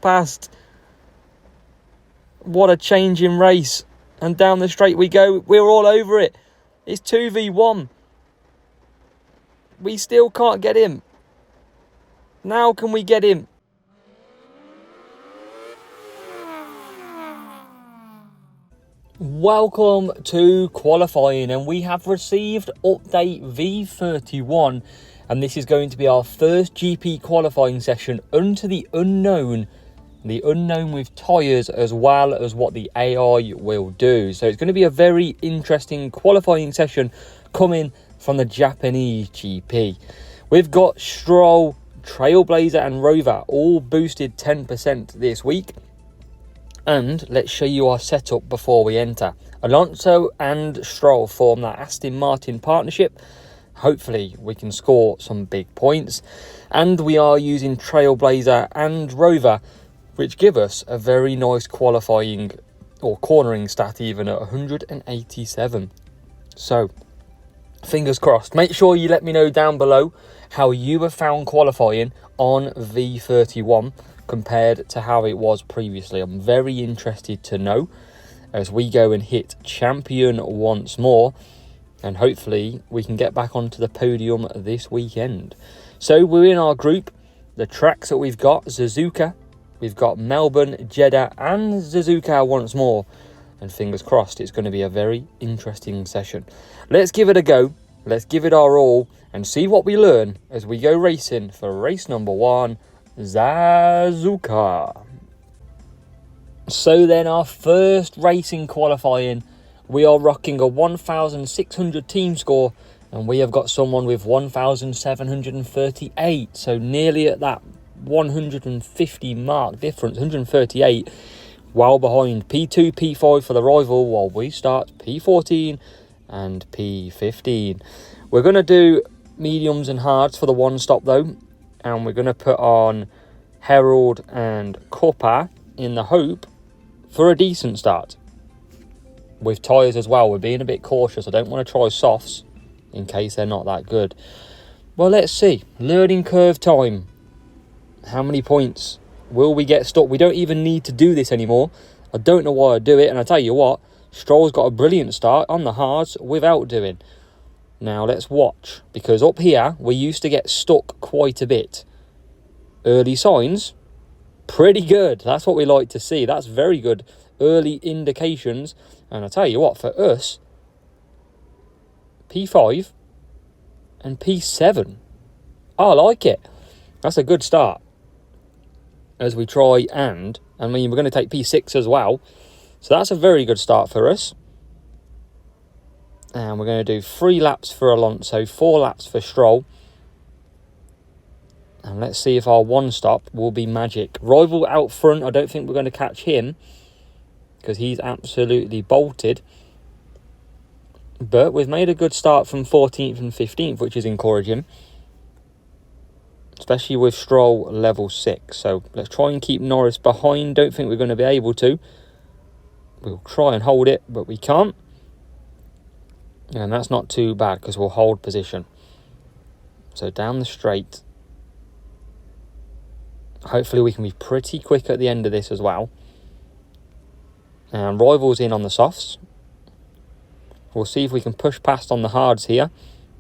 past. What a change in race. And down the straight we go. We're all over it. It's 2v1. We still can't get him. Now can we get him? Welcome to qualifying, and we have received update V31, and this is going to be our first GP qualifying session into the unknown with tyres as well as what the AI will do. So it's going to be a very interesting qualifying session coming from the Japanese GP. We've got Stroll, Trailblazer and Rover all boosted 10% this week. And let's show you our setup before we enter. Alonso and Stroll form that Aston Martin partnership. Hopefully we can score some big points. And we are using Trailblazer and Rover, which give us a very nice qualifying or cornering stat even at 187. So, fingers crossed. Make sure you let me know down below how you have found qualifying on V31 compared to how it was previously. I'm very interested to know as we go and hit champion once more, and hopefully we can get back onto the podium this weekend. So we're in our group. The tracks that we've got: Suzuka, we've got Melbourne, Jeddah and Suzuka once more, and fingers crossed it's going to be a very interesting session. Let's give it a go, let's give it our all and see what we learn as we go racing for race number 1, Suzuka. So then, our first racing qualifying, we are rocking a 1,600 team score, and we have got someone with 1,738, so nearly at that 150 mark difference, 138, well behind P2, P5 for the rival, while we start P14 and P15. We're going to do mediums and hards for the one stop though, and we're going to put on Herald and Cuppa in the hope for a decent start. With tyres as well, we're being a bit cautious. I don't want to try softs in case they're not that good. Well, let's see. Learning curve time. How many points will we get stuck? We don't even need to do this anymore. I don't know why I do it, and I tell you what, Stroll's got a brilliant start on the hards without doing. Now let's watch, because up here we used to get stuck quite a bit. Early signs, pretty good. That's what we like to see. That's very good early indications. And I tell you what, for us, P5 and P7, I like it. That's a good start. As we try and we're going to take P6 as well. So that's a very good start for us. And we're going to do 3 laps for Alonso, 4 laps for Stroll. And let's see if our one stop will be magic. Rival out front, I don't think we're going to catch him, because he's absolutely bolted. But we've made a good start from 14th and 15th, which is encouraging. Especially with Stroll level 6. So let's try and keep Norris behind. Don't think we're going to be able to. We'll try and hold it, but we can't. And that's not too bad, because we'll hold position. So down the straight. Hopefully we can be pretty quick at the end of this as well. And Rival's in on the softs. We'll see if we can push past on the hards here.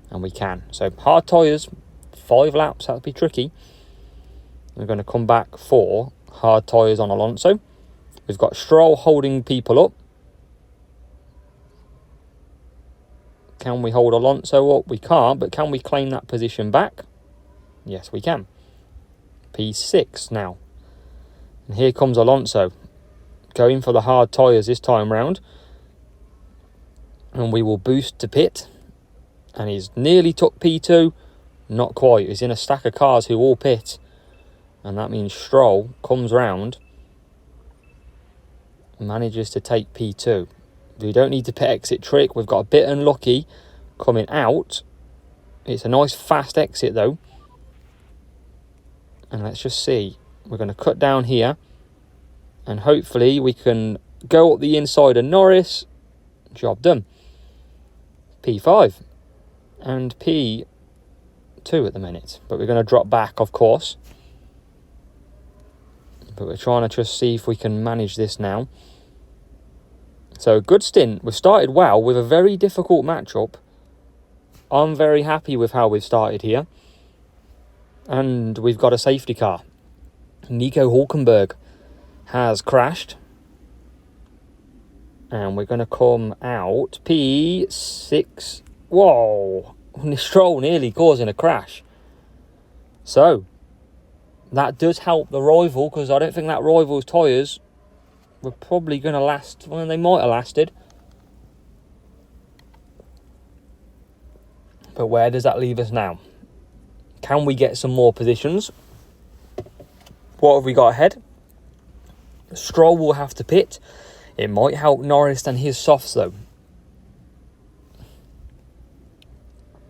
And we can. So hard tyres, 5 laps, that'll be tricky. We're going to come back for hard tyres on Alonso. We've got Stroll holding people up. Can we hold Alonso up? We can't, but can we claim that position back? Yes, we can. P6 now. And here comes Alonso. Going for the hard tyres this time round. And we will boost to pit. And he's nearly took P2. Not quite. He's in a stack of cars who all pit. And that means Stroll comes round. Manages to take P2. We don't need to pit exit trick. We've got a bit unlucky coming out. It's a nice fast exit though. And let's just see. We're going to cut down here. And hopefully we can go up the inside of Norris. Job done. P5. And P2 at the minute. But we're going to drop back, of course. But we're trying to just see if we can manage this now. So, good stint. We've started well with a very difficult matchup. I'm very happy with how we've started here. And we've got a safety car. Nico Hulkenberg has crashed. And we're going to come out P6. Whoa. Stroll nearly causing a crash. So, that does help the rival, because I don't think that rival's tyres were probably going to last. Well, they might have lasted. But where does that leave us now? Can we get some more positions? What have we got ahead? Stroll will have to pit. It might help Norris and his softs though.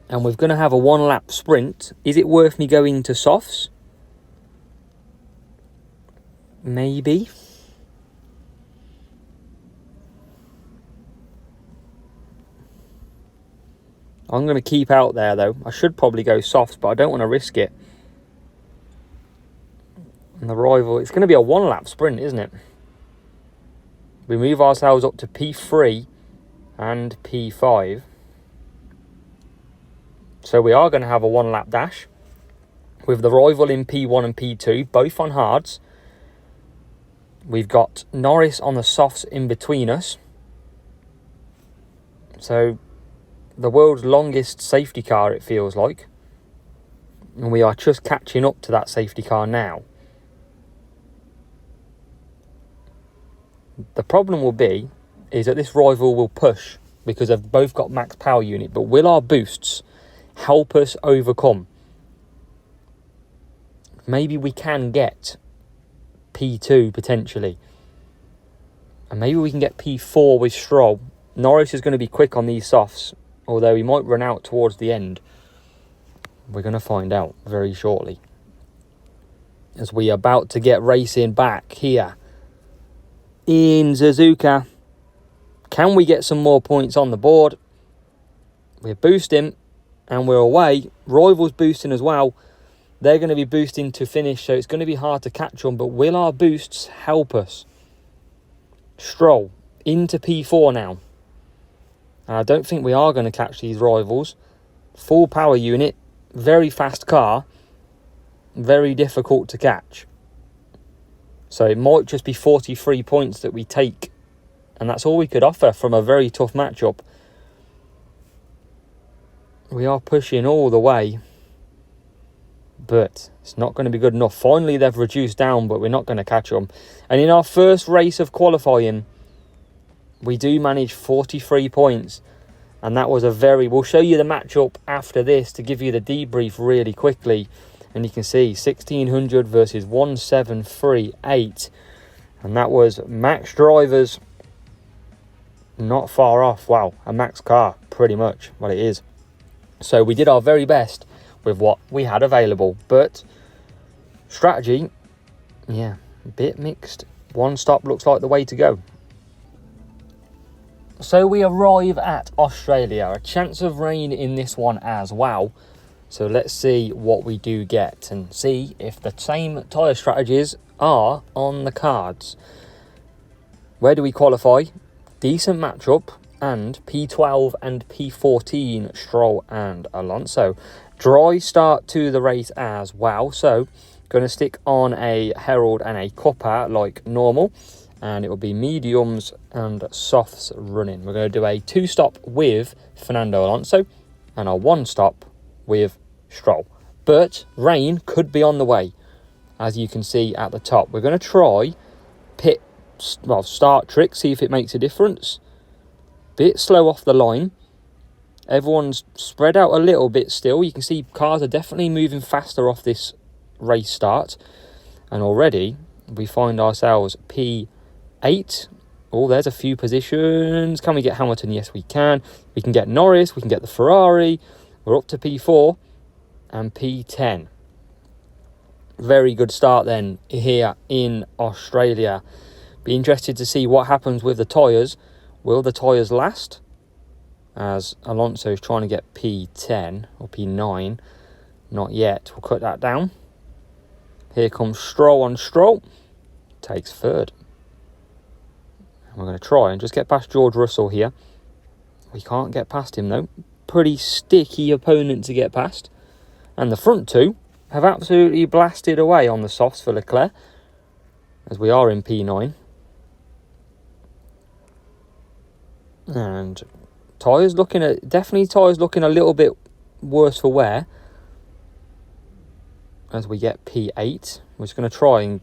And we're going to have a 1 lap sprint. Is it worth me going to softs? Maybe. I'm going to keep out there though. I should probably go softs, but I don't want to risk it. And the rival, it's going to be a 1 lap sprint, isn't it? We move ourselves up to P3 and P5. So we are going to have a 1 lap dash with the rival in P1 and P2, both on hards. We've got Norris on the softs in between us. So the world's longest safety car, it feels like. And we are just catching up to that safety car now. The problem will be is that this rival will push because they've both got max power unit. But will our boosts help us overcome? Maybe we can get P2 potentially. And maybe we can get P4 with Stroll. Norris is going to be quick on these softs, although he might run out towards the end. We're going to find out very shortly. As we are about to get racing back here in Suzuka. Can we get some more points on the board? We're boosting and we're away. Rivals boosting as well. They're going to be boosting to finish, so it's going to be hard to catch them. But will our boosts help us? Stroll into P4 now. And I don't think we are going to catch these rivals. Full power unit, very fast car, very difficult to catch. So it might just be 43 points that we take. And that's all we could offer from a very tough matchup. We are pushing all the way. But it's not going to be good enough. Finally, they've reduced down, but we're not going to catch them. And in our first race of qualifying, we do manage 43 points. And that was a very... We'll show you the matchup after this to give you the debrief really quickly. And you can see 1600 versus 1738. And that was max drivers. Not far off. Wow, a max car, pretty much. Well, it is. So we did our very best with what we had available. But strategy, yeah, a bit mixed. 1 stop looks like the way to go. So we arrive at Australia. A chance of rain in this one as well. So let's see what we do get and see if the same tyre strategies are on the cards. Where do we qualify? Decent matchup and P12 and P14, Stroll and Alonso. Dry start to the race as well. So going to stick on a Herald and a Copper like normal. And it will be mediums and softs running. We're going to do a 2-stop with Fernando Alonso and a 1-stop with Stroll. But rain could be on the way, as you can see at the top. We're going to try start trick, see if it makes a difference. Bit slow off the line. Everyone's spread out a little bit still. You can see cars are definitely moving faster off this race start. And already we find ourselves P8. Oh, there's a few positions. Can we get Hamilton? Yes, we can. We can get Norris. We can get the Ferrari. We're up to P4 and P10. Very good start then here in Australia. Be interested to see what happens with the tyres. Will the tyres last? As Alonso is trying to get P10 or P9. Not yet. We'll cut that down. Here comes Stroll on Stroll. takes third. And we're going to try and just get past George Russell here. We can't get past him though. Pretty sticky opponent to get past. And the front two have absolutely blasted away on the softs for Leclerc, as we are in P9. And tyres looking a little bit worse for wear as we get P8. We're just going to try and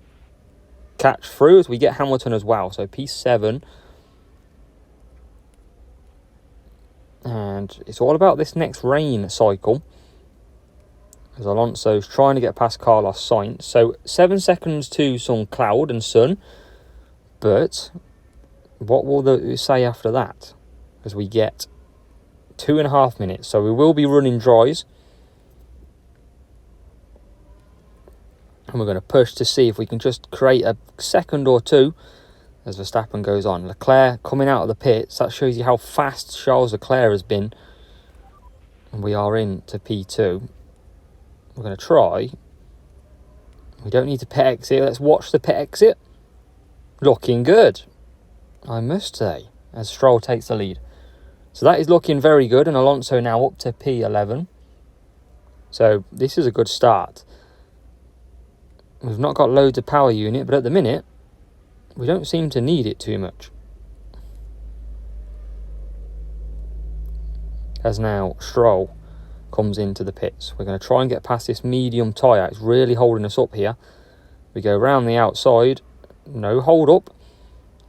catch through as we get Hamilton as well. So P7. And it's all about this next rain cycle, as Alonso's trying to get past Carlos Sainz. So 7 seconds to some cloud and sun. But what will they say after that? As we get 2.5 minutes. So we will be running dries. And we're going to push to see if we can just create a second or two as Verstappen goes on. Leclerc coming out of the pits. That shows you how fast Charles Leclerc has been. And we are in to P2. We're going to try. We don't need to pit exit. Let's watch the pit exit. Looking good, I must say, as Stroll takes the lead. So that is looking very good. And Alonso now up to P11. So this is a good start. We've not got loads of power unit, but at the minute, we don't seem to need it too much. As now Stroll comes into the pits. We're going to try and get past this medium tyre. It's really holding us up here. We go round the outside. No hold up.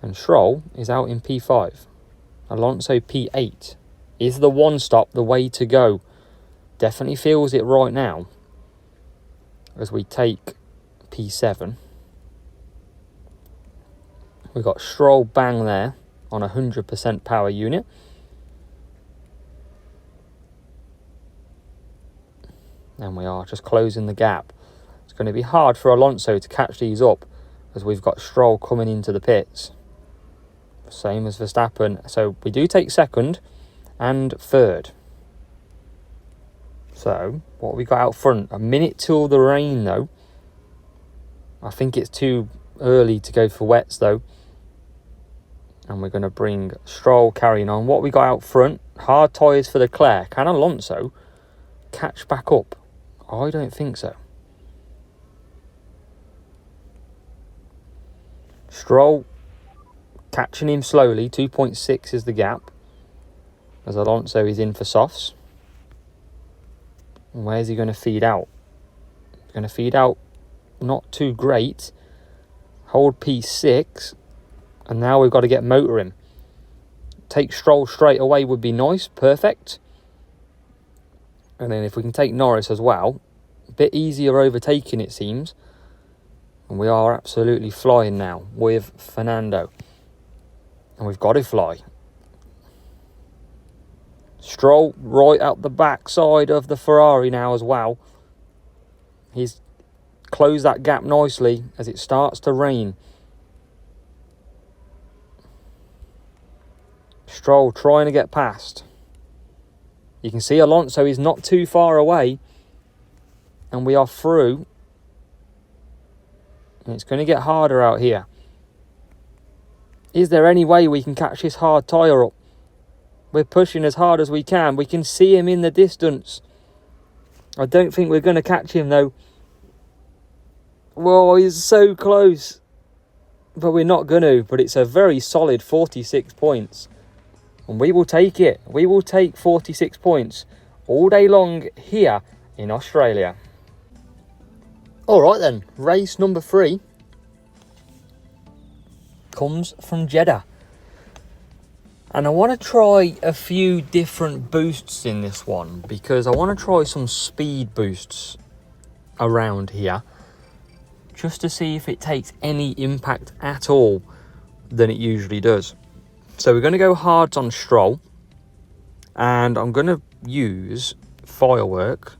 And Stroll is out in P5. Alonso P8. Is the one stop the way to go? Definitely feels it right now. As we take P7. We've got Stroll bang there on 100% power unit. And we are just closing the gap. It's going to be hard for Alonso to catch these up, as we've got Stroll coming into the pits. Same as Verstappen. So we do take second and third. So what have we got out front? A minute till the rain though. I think it's too early to go for wets though. And we're going to bring Stroll carrying on. What we got out front? Hard tyres for Leclerc. Can Alonso catch back up? I don't think so. Stroll catching him slowly. 2.6 is the gap. As Alonso is in for softs. And where's he going to feed out? He's going to feed out not too great. Hold P6. And now we've got to get motoring. Take Stroll straight away would be nice. Perfect. And then if we can take Norris as well. A bit easier overtaking it seems. And we are absolutely flying now with Fernando. And we've got to fly. Stroll right out the backside of the Ferrari now as well. He's closed that gap nicely as it starts to rain. Stroll trying to get past. You can see Alonso is not too far away. And we are through. And it's going to get harder out here. Is there any way we can catch this hard tyre up? We're pushing as hard as we can. We can see him in the distance. I don't think we're going to catch him though. Whoa, he's so close. But we're not going to. But it's a very solid 46 points. And we will take it. We will take 46 points all day long here in Australia. Alright then, race number 3 comes from Jeddah. And I want to try a few different boosts in this one, because I want to try some speed boosts around here, just to see if it takes any impact at all than it usually does. So we're going to go hard on Stroll, and I'm going to use Firework.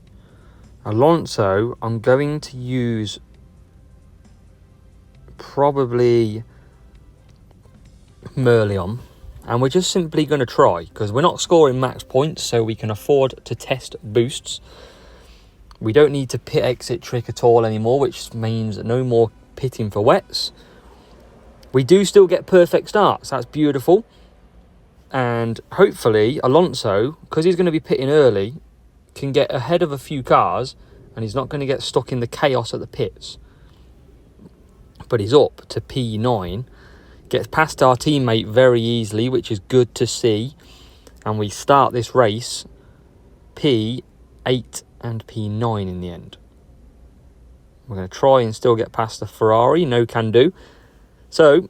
Alonso, I'm going to use probably Merlion. And we're just simply going to try, because we're not scoring max points, so we can afford to test boosts. We don't need to pit exit trick at all anymore, which means no more pitting for wets. We do still get perfect starts. That's beautiful. And hopefully Alonso, because he's going to be pitting early, can get ahead of a few cars and he's not going to get stuck in the chaos at the pits. But he's up to P9. Gets past our teammate very easily, which is good to see. And we start this race P8 and P9 in the end. We're going to try and still get past the Ferrari. No can do. So,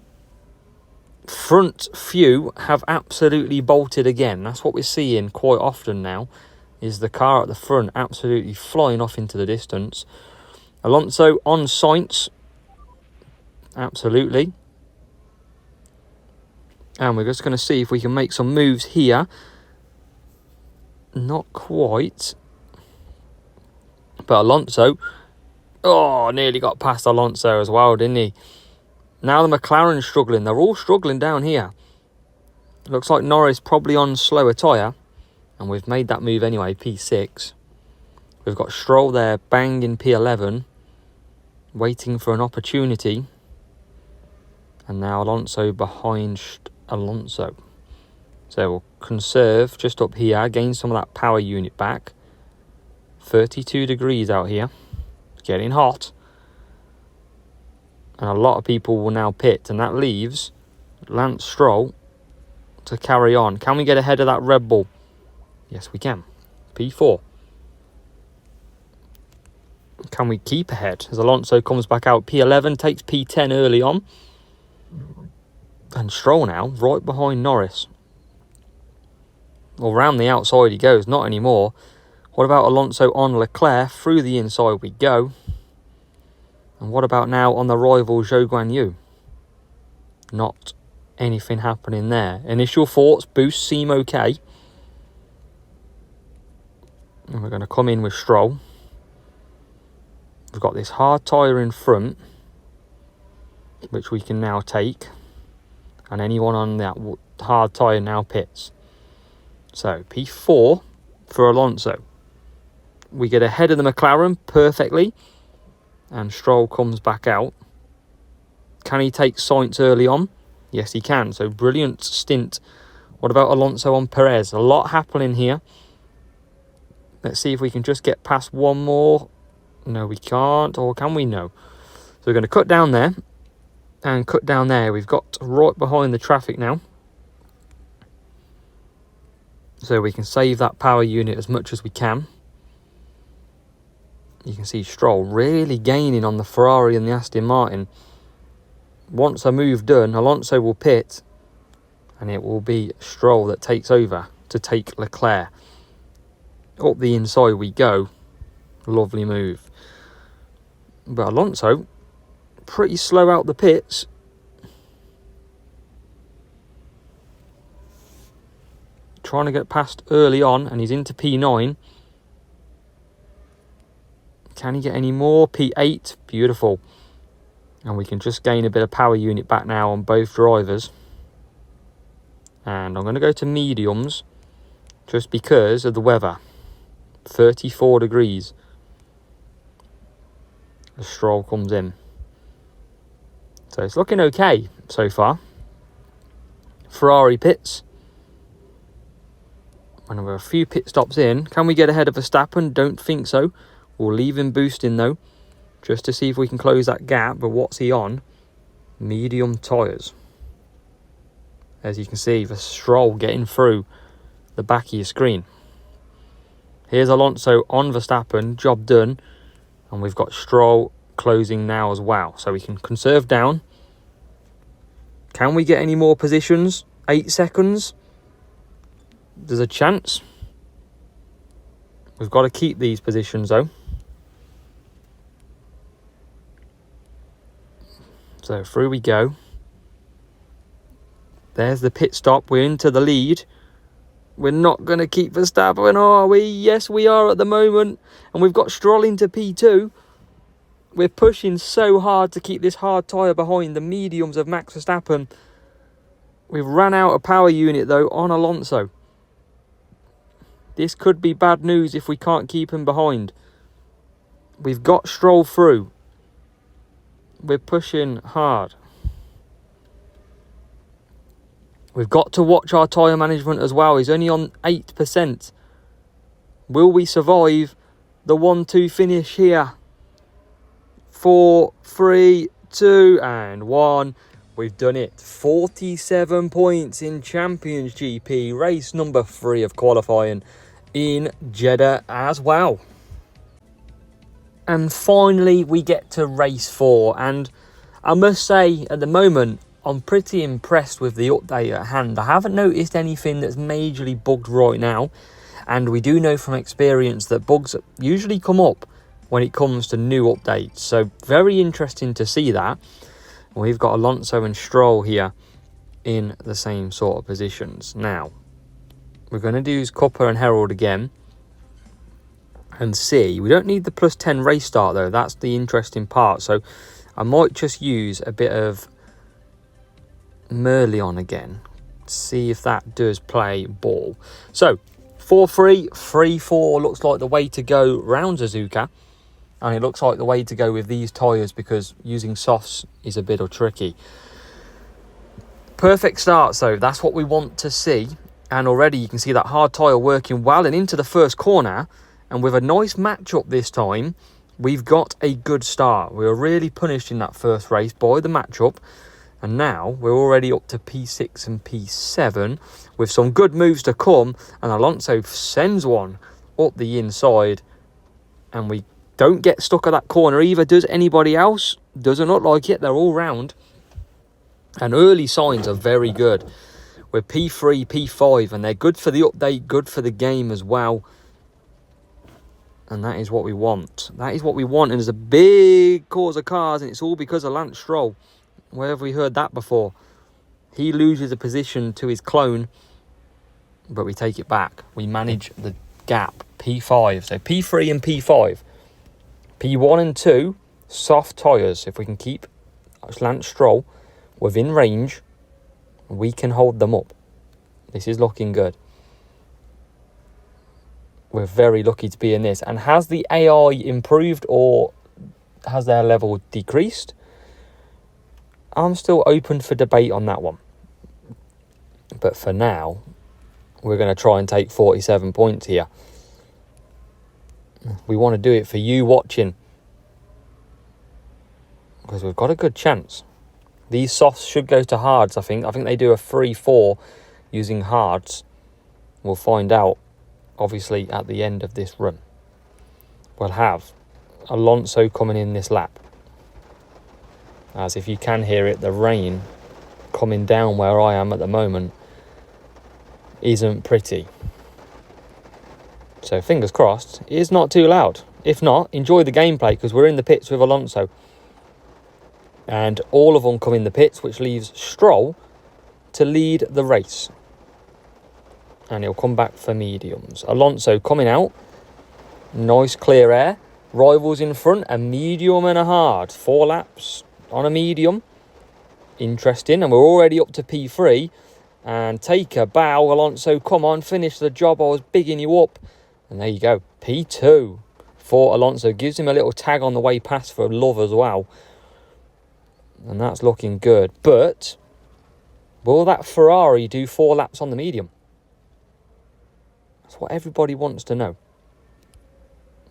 front few have absolutely bolted again. That's what we're seeing quite often now, is the car at the front absolutely flying off into the distance. Alonso on Sainz. Absolutely. And we're just going to see if we can make some moves here. Not quite. But Alonso, nearly got past Alonso as well, didn't he? Now the McLaren's struggling. They're all struggling down here. Looks like Norris probably on slower tyre. And we've made that move anyway, P6. We've got Stroll there, banging P11. Waiting for an opportunity. And now Alonso behind Alonso. So we'll conserve just up here, gain some of that power unit back. 32 degrees out here. It's getting hot. And a lot of people will now pit. And that leaves Lance Stroll to carry on. Can we get ahead of that Red Bull? Yes, we can. P4. Can we keep ahead? As Alonso comes back out, P11 takes P10 early on. And Stroll now, right behind Norris. Well, round the outside he goes, not anymore. What about Alonso on Leclerc? Through the inside we go. And what about now on the rival Zhou Guanyu? Not anything happening there. Initial thoughts, boost seem okay. And we're going to come in with Stroll. We've got this hard tyre in front, which we can now take. And anyone on that hard tyre now pits. So, P4 for Alonso. We get ahead of the McLaren perfectly. And Stroll comes back out. Can he take Sainz early on? Yes, he can. So, brilliant stint. What about Alonso on Perez? A lot happening here. Let's see if we can just get past one more. No, we can't. Or can we? No. So, we're going to cut down there. And cut down there. We've got right behind the traffic now. So we can save that power unit as much as we can. You can see Stroll really gaining on the Ferrari and the Aston Martin. Once a move done, Alonso will pit. And it will be Stroll that takes over to take Leclerc. Up the inside we go. Lovely move. But Alonso, pretty slow out the pits. Trying to get past early on, and he's into P9. Can he get any more? P8, beautiful. And we can just gain a bit of power unit back now on both drivers. And I'm going to go to mediums, just because of the weather. 34 degrees. The Stroll comes in. So it's looking okay so far. Ferrari pits. And we're a few pit stops in. Can we get ahead of Verstappen? Don't think so. We'll leave him boosting though, just to see if we can close that gap. But what's he on? Medium tyres. As you can see, the Stroll getting through the back of your screen. Here's Alonso on Verstappen, job done. And we've got Stroll closing now as well. So we can conserve down. Can we get any more positions? 8 seconds. There's a chance. We've got to keep these positions though. So through we go. There's the pit stop. We're into the lead. We're not going to keep Verstappen, are we? Yes, we are at the moment. And we've got Stroll into P2. We're pushing so hard to keep this hard tyre behind the mediums of Max Verstappen. We've ran out of power unit though on Alonso. This could be bad news if we can't keep him behind. We've got Stroll through. We're pushing hard. We've got to watch our tyre management as well. He's only on 8%. Will we survive the 1-2 finish here? 4, 3, 2 and 1. We've done it. 47 points in Champions GP, race number 3 of qualifying in Jeddah as well. And finally we get to race 4, and I must say at the moment I'm pretty impressed with the update at hand. I haven't noticed anything that's majorly bugged right now, and we do know from experience that bugs usually come up when it comes to new updates, so very interesting to see that. We've got Alonso and Stroll here in the same sort of positions. Now we're going to use Cupper and Herald again and see. We don't need the +10 race start though, that's the interesting part, so I might just use a bit of Merlion again, see if that does play ball. So 4-3, 3-4 looks like the way to go round Suzuka, and it looks like the way to go with these tyres because using softs is a bit tricky. Perfect start, so that's what we want to see, and already you can see that hard tyre working well and into the first corner, and with a nice matchup this time we've got a good start. We were really punished in that first race by the matchup, and now we're already up to P6 and P7 with some good moves to come, and Alonso sends one up the inside, and we don't get stuck at that corner either. Does anybody else? Doesn't look like it. They're all round, and early signs are very good. We're P3, P5, and they're good for the update, good for the game as well. And that is what we want. That is what we want. And there's a big cause of cars, and it's all because of Lance Stroll. Where have we heard that before? He loses a position to his clone, but we take it back. We manage the gap. P5. So P3 and P5. P1 and 2, soft tyres. If we can keep Lance Stroll within range, we can hold them up. This is looking good. We're very lucky to be in this. And has the AI improved or has their level decreased? I'm still open for debate on that one. But for now, we're going to try and take 47 points here. We want to do it for you watching, because we've got a good chance. These softs should go to hards, I think. I think they do a 3-4 using hards. We'll find out, obviously, at the end of this run. We'll have Alonso coming in this lap. As if you can hear it, the rain coming down where I am at the moment isn't pretty. So fingers crossed, it is not too loud. If not, enjoy the gameplay because we're in the pits with Alonso. And all of them come in the pits, which leaves Stroll to lead the race. And he'll come back for mediums. Alonso coming out. Nice clear air. Rivals in front, a medium and a hard. 4 laps on a medium. Interesting. And we're already up to P3. And take a bow. Alonso, come on, finish the job. I was bigging you up. And there you go. P2 for Alonso. Gives him a little tag on the way past for love as well. And that's looking good. But will that Ferrari do 4 laps on the medium? That's what everybody wants to know.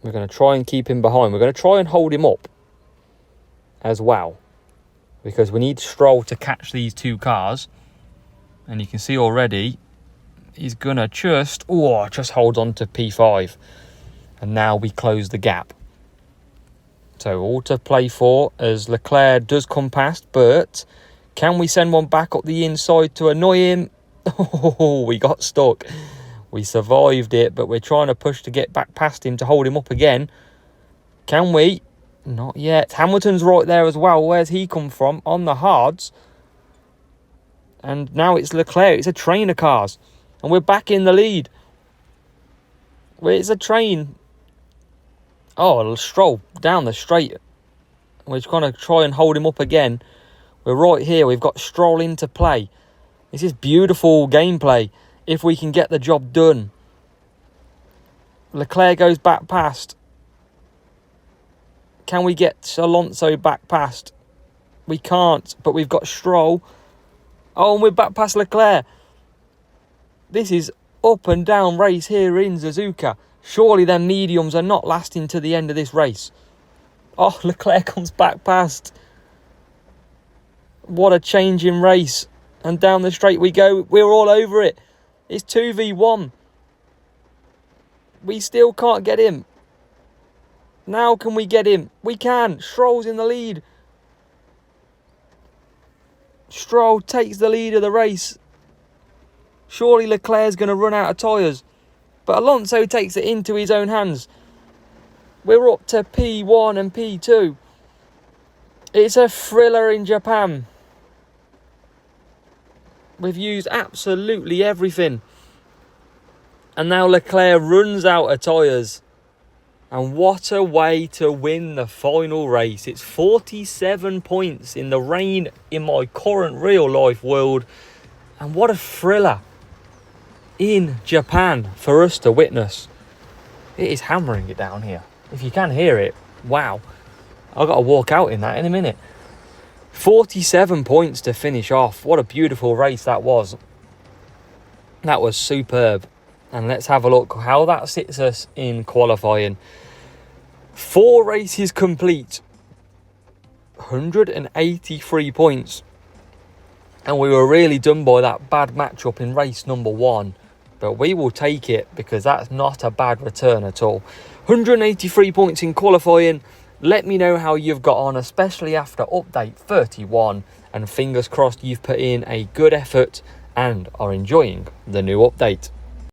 We're going to try and keep him behind. We're going to try and hold him up as well, because we need Stroll to catch these 2 cars. And you can see already he's going to just hold on to P5. And now we close the gap. So all to play for as Leclerc does come past. But can we send one back up the inside to annoy him? Oh, we got stuck. We survived it, but we're trying to push to get back past him to hold him up again. Can we? Not yet. Hamilton's right there as well. Where's he come from? On the hards. And now it's Leclerc. It's a train of cars. And we're back in the lead. Where's the train? Oh, Stroll down the straight. We're just going to try and hold him up again. We're right here. We've got Stroll into play. This is beautiful gameplay if we can get the job done. Leclerc goes back past. Can we get Alonso back past? We can't, but we've got Stroll. Oh, and we're back past Leclerc. This is up and down race here in Suzuka. Surely them mediums are not lasting to the end of this race. Oh, Leclerc comes back past. What a change in race. And down the straight we go. We're all over it. It's 2v1. We still can't get him. Now can we get him? We can. Stroll's in the lead. Stroll takes the lead of the race. Surely Leclerc's going to run out of tyres. But Alonso takes it into his own hands. We're up to P1 and P2. It's a thriller in Japan. We've used absolutely everything. And now Leclerc runs out of tyres. And what a way to win the final race. It's 47 points in the rain in my current real life world. And what a thriller in Japan for us to witness. It is hammering it down here. If you can hear it, wow. I've got to walk out in that in a minute. 47 points to finish off. What a beautiful race that was. That was superb. And let's have a look how that sits us in qualifying. 4 races complete. 183 points. And we were really done by that bad matchup in race number 1. But we will take it because that's not a bad return at all. 183 points in qualifying. Let me know how you've got on, especially after update 31. And fingers crossed you've put in a good effort and are enjoying the new update.